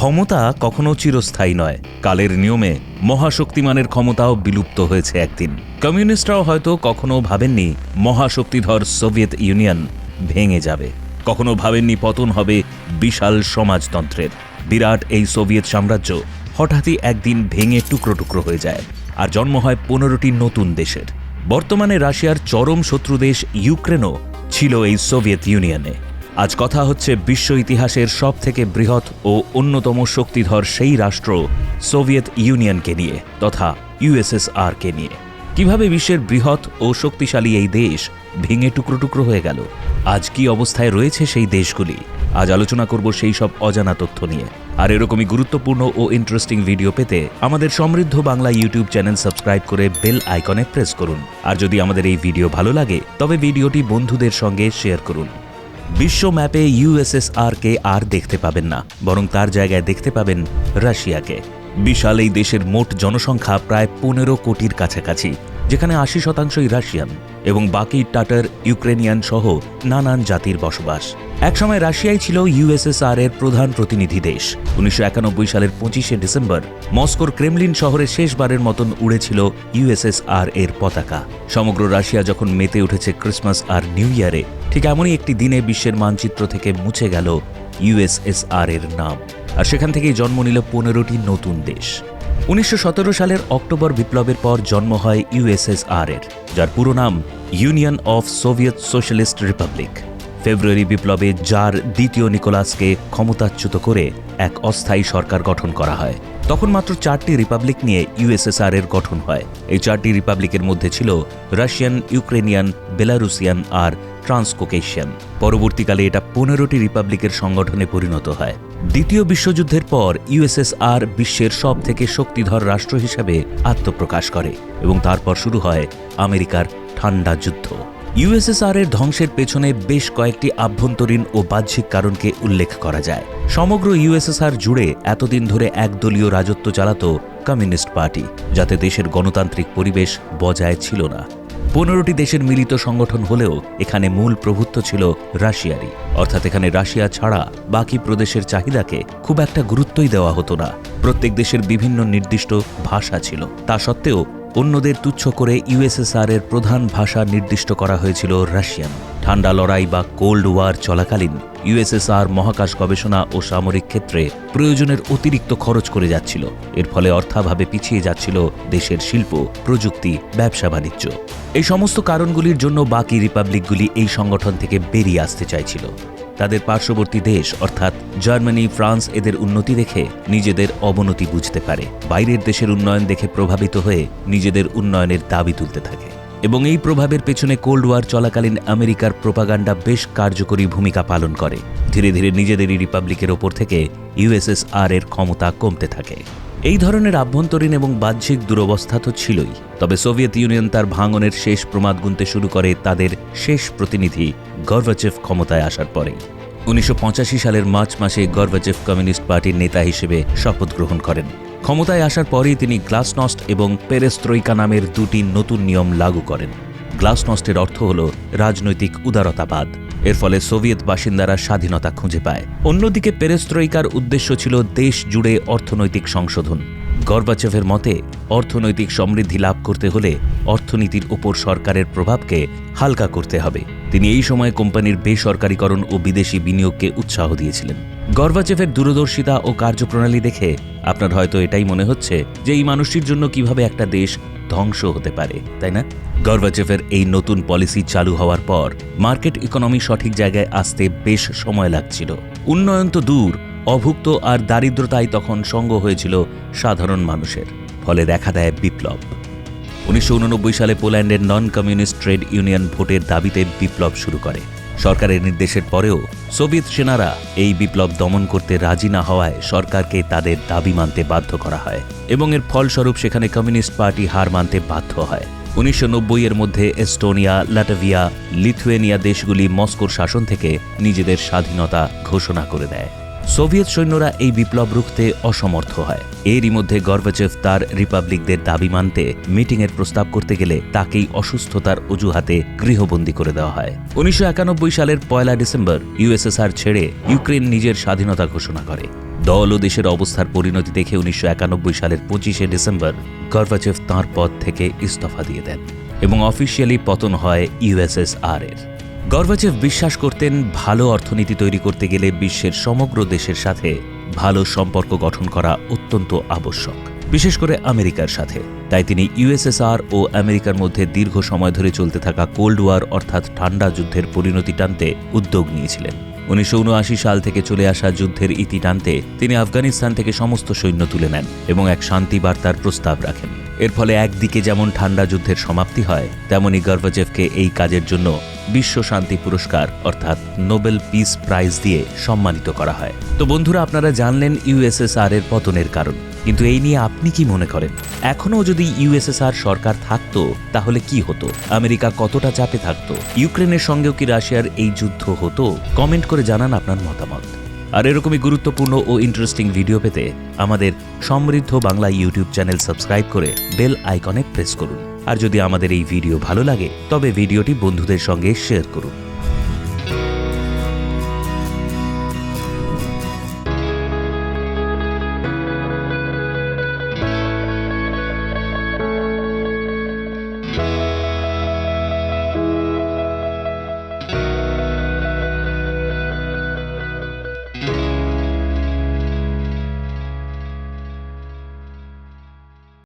ক্ষমতা কখনো চিরস্থায়ী নয়। কালের নিয়মে মহাশক্তিমানের ক্ষমতাও বিলুপ্ত হয়েছে একদিন। কমিউনিস্টরাও হয়তো কখনো ভাবেননি মহাশক্তিধর সোভিয়েত ইউনিয়ন ভেঙে যাবে, কখনো ভাবেননি পতন হবে বিশাল সমাজতন্ত্রের। বিরাট এই সোভিয়েত সাম্রাজ্য হঠাৎই একদিন ভেঙে টুকরো টুকরো হয়ে যায়, আর জন্ম হয় 15টি নতুন দেশের। বর্তমানে রাশিয়ার চরম শত্রু দেশ ইউক্রেনও ছিল এই সোভিয়েত ইউনিয়নে। আজ কথা হচ্ছে বিশ্ব ইতিহাসের সবথেকে বৃহৎ ও অন্যতম শক্তিধর সেই রাষ্ট্র সোভিয়েত ইউনিয়নকে নিয়ে, তথা ইউএসএসআরকে নিয়ে। কিভাবে বিশ্বের বৃহৎ ও শক্তিশালী এই দেশ ভেঙে টুকরো টুকরো হয়ে গেল, আজ কি অবস্থায় রয়েছে সেই দেশগুলি, আজ আলোচনা করব সেই সব অজানা তথ্য নিয়ে। আর এরকমই গুরুত্বপূর্ণ ও ইন্টারেস্টিং ভিডিও পেতে আমাদের সমৃদ্ধ বাংলা ইউটিউব চ্যানেল সাবস্ক্রাইব করে বেল আইকনে প্রেস করুন। আর যদি আমাদের এই ভিডিও ভালো লাগে তবে ভিডিওটি বন্ধুদের সঙ্গে শেয়ার করুন। বিশ্ব ম্যাপে ইউএসএসআরকে আর দেখতে পাবেন না, বরং তার জায়গায় দেখতে পাবেন রাশিয়াকে। বিশাল এই দেশের মোট জনসংখ্যা প্রায় 15 কোটির কাছাকাছি, যেখানে 80% রাশিয়ান এবং বাকি টাটার, ইউক্রেনিয়ান সহ নানান জাতির বসবাস। একসময় রাশিয়াই ছিল ইউএসএসআর এর প্রধান প্রতিনিধি দেশ। 1991 সালের 25শে ডিসেম্বর মস্কোর ক্রেমলিন শহরে শেষবারের মতন উড়েছিল ইউএসএসআর এর পতাকা। সমগ্র রাশিয়া যখন মেতে উঠেছে ক্রিসমাস আর নিউ ইয়ারে, ঠিক এমনই একটি দিনে বিশ্বের মানচিত্র থেকে মুছে গেল ইউএসএসআর এর নাম, আর সেখান থেকেই জন্ম নিল 15টি নতুন দেশ। 1917 সালের অক্টোবর বিপ্লবের পর জন্ম হয় ইউএসএসআর এর, যার পুরো নাম Union of Soviet Socialist Republic. ফেব্রুয়ারি বিপ্লবে জার দ্বিতীয় নিকোলাসকে ক্ষমতাচ্যুত করে এক অস্থায়ী সরকার গঠন করা হয়। তখন মাত্র 4টি রিপাবলিক নিয়ে ইউএসএসআর এর গঠন হয়। এই 4টি রিপাবলিকের মধ্যে ছিল রাশিয়ান, ইউক্রেনিয়ান, বেলারুসিয়ান আর ট্রান্সকোকেশিয়ান। পরবর্তীকালে এটা 15টি রিপাবলিকের সংগঠনে পরিণত হয়। দ্বিতীয় বিশ্বযুদ্ধের পর ইউএসএসআর বিশ্বের সব থেকে শক্তিধর রাষ্ট্র হিসেবে আত্মপ্রকাশ করে এবং তারপর শুরু হয় আমেরিকার ঠান্ডা যুদ্ধ। ইউএসএসআর এর ধ্বংসের পেছনে বেশ কয়েকটি আভ্যন্তরীণ ও বাহ্যিক কারণকে উল্লেখ করা যায়। সমগ্র ইউএসএসআর জুড়ে এতদিন ধরে একদলীয় রাজত্ব চালাত কমিউনিস্ট পার্টি, যাতে দেশের গণতান্ত্রিক পরিবেশ বজায় ছিল না। 15টি দেশের মিলিত সংগঠন হলেও এখানে মূল প্রভুত্ব ছিল রাশিয়ারই, অর্থাৎ এখানে রাশিয়া ছাড়া বাকি প্রদেশের চাহিদাকে খুব একটা গুরুত্বই দেওয়া হতো না। প্রত্যেক দেশের বিভিন্ন নির্দিষ্ট ভাষা ছিল, তা সত্ত্বেও অন্যদের তুচ্ছ করে ইউএসএসআর এর প্রধান ভাষা নির্দিষ্ট করা হয়েছিল রাশিয়ান। ঠান্ডা লড়াই বা কোল্ড ওয়ার চলাকালীন ইউএসএসআর মহাকাশ গবেষণা ও সামরিক ক্ষেত্রে প্রয়োজনের অতিরিক্ত খরচ করে যাচ্ছিল। এর ফলে অর্থাভাবে পিছিয়ে যাচ্ছিল দেশের শিল্প, প্রযুক্তি, ব্যবসা বাণিজ্য। এই সমস্ত কারণগুলির জন্য বাকি রিপাবলিকগুলি এই সংগঠন থেকে বেরিয়ে আসতে চাইছিল। তাদের পার্শ্ববর্তী দেশ অর্থাৎ জার্মানি, ফ্রান্স এদের উন্নতি দেখে নিজেদের অবনতি বুঝতে পারে, বাইরের দেশের উন্নয়ন দেখে প্রভাবিত হয়ে নিজেদের উন্নয়নের দাবি তুলতে থাকে। এবং এই প্রভাবের পেছনে কোল্ড ওয়ার চলাকালীন আমেরিকার প্রোপাগান্ডা বেশ কার্যকরী ভূমিকা পালন করে। ধীরে ধীরে নিজেদেরই রিপাবলিকের ওপর থেকে ইউএসএসআর এর ক্ষমতা কমতে থাকে। এই ধরনের আভ্যন্তরীণ এবং বাহ্যিক দুরবস্থা তো ছিলই, তবে সোভিয়েত ইউনিয়ন তার ভাঙনের শেষ প্রমাদ গুনতে শুরু করে তাদের শেষ প্রতিনিধি গর্বাচেভ ক্ষমতায় আসার পরেই। 1985 সালের মার্চ মাসে গর্বাচেভ কমিউনিস্ট পার্টির নেতা হিসেবে শপথ গ্রহণ করেন। ক্ষমতায় আসার পরেই তিনি গ্লাসনস্ট এবং পেরেস্ত্রোইকা নামের 2টি নতুন নিয়ম লাগু করেন। গ্লাসনস্টের অর্থ হল রাজনৈতিক উদারতাবাদ। এর ফলে সোভিয়েত বাসিন্দারা স্বাধীনতা খুঁজে পায়। অন্যদিকে পেরেস্ত্রোইকার উদ্দেশ্য ছিল দেশ জুড়ে অর্থনৈতিক সংশোধন। গর্বাচেভের মতে অর্থনৈতিক সমৃদ্ধি লাভ করতে হলে অর্থনীতির উপর সরকারের প্রভাবকে হালকা করতে হবে। তিনি এই সময় কোম্পানির বেসরকারীকরণ ও বিদেশি বিনিয়োগকে উৎসাহ দিয়েছিলেন। গর্বাচেভের দূরদর্শিতা ও কার্যপ্রণালী দেখে আপনার হয়তো এটাই মনে হচ্ছে যে এই মানুষটির জন্য কিভাবে একটা দেশ ধ্বংস হতে পারে, তাই না? গর্বাচেভের এই নতুন পলিসি চালু হওয়ার পর মার্কেট ইকোনমি সঠিক জায়গায় আসতে বেশ সময় লাগছিল। উন্নয়ন তো দূর, অভুক্ত আর দারিদ্রতাই তখন সঙ্গ হয়েছিল সাধারণ মানুষের। ফলে দেখা দেয় বিপ্লব। 1989 সালে পোল্যান্ডের নন কমিউনিস্ট ট্রেড ইউনিয়ন ভোটের দাবিতে বিপ্লব শুরু করে। সরকারের নির্দেশের পরেও সোভিয়েত সেনারা এই বিপ্লব দমন করতে রাজি না হওয়ায় সরকারকে তাদের দাবি মানতে বাধ্য করা হয় এবং এর ফলস্বরূপ সেখানে কমিউনিস্ট পার্টি হার মানতে বাধ্য হয়। 1990 এর মধ্যে এস্টোনিয়া, লাটভিয়া, লিথুয়েনিয়া দেশগুলি মস্কোর শাসন থেকে নিজেদের স্বাধীনতা ঘোষণা করে দেয়। সোভিয়েত সৈন্যরা এই বিপ্লব রুখতে অসমর্থ হয়। এরই মধ্যে গর্বাচেভ তার রিপাবলিকদের দাবি মানতে মিটিংয়ের প্রস্তাব করতে গেলে তাকেই অসুস্থতার অজুহাতে গৃহবন্দী করে দেওয়া হয়। 1991 সালের 1 ডিসেম্বর ইউএসএসআর ছেড়ে ইউক্রেন নিজের স্বাধীনতা ঘোষণা করে। দল ও দেশের অবস্থার পরিণতি দেখে 1991 সালের 25শে ডিসেম্বর গর্বাচেভ তাঁর পদ থেকে ইস্তফা দিয়ে দেন এবং অফিসিয়ালি পতন হয় ইউএসএসআর এর। গর্বাচেভ বিশ্বাস করতেন ভালো অর্থনীতি তৈরি করতে গেলে বিশ্বের সমগ্র দেশের সাথে ভালো সম্পর্ক গঠন করা অত্যন্ত আবশ্যক, বিশেষ করে আমেরিকার সাথে। তাই তিনি ইউএসএসআর ও আমেরিকার মধ্যে দীর্ঘ সময় ধরে চলতে থাকা কোল্ড ওয়ার অর্থাৎ ঠান্ডা যুদ্ধের পরিণতি টানতে উদ্যোগ নিয়েছিলেন। 1979 সাল থেকে চলে আসা যুদ্ধের ইতি টানতে তিনি আফগানিস্তান থেকে সমস্ত সৈন্য তুলে নেন এবং এক শান্তি বার্তার প্রস্তাব রাখেন। এর ফলে একদিকে যেমন ঠান্ডা যুদ্ধের সমাপ্তি হয়, তেমনি গর্বাচেভকে এই কাজের জন্য বিশ্ব শান্তি পুরস্কার অর্থাৎ নোবেল পিস প্রাইজ দিয়ে সম্মানিত করা হয়। তো বন্ধুরা, আপনারা জানলেন ইউএসএসআর এর পতনের কারণ, কিন্তু এই নিয়ে আপনি কি মনে করেন? এখনও যদি ইউএসএসআর সরকার থাকতো তাহলে কি হতো? আমেরিকা কতটা চাপে থাকতো? ইউক্রেনের সঙ্গেও কি রাশিয়ার এই যুদ্ধ হতো? কমেন্ট করে জানান আপনার মতামত। আর এরকমই গুরুত্বপূর্ণ ও ইন্টারেস্টিং ভিডিও পেতে আমাদের সমৃদ্ধ বাংলা ইউটিউব চ্যানেল সাবস্ক্রাইব করে বেল আইকনে প্রেস করুন। আর যদি আমাদের এই ভিডিও ভালো লাগে তবে ভিডিওটি বন্ধুদের সঙ্গে শেয়ার করুন।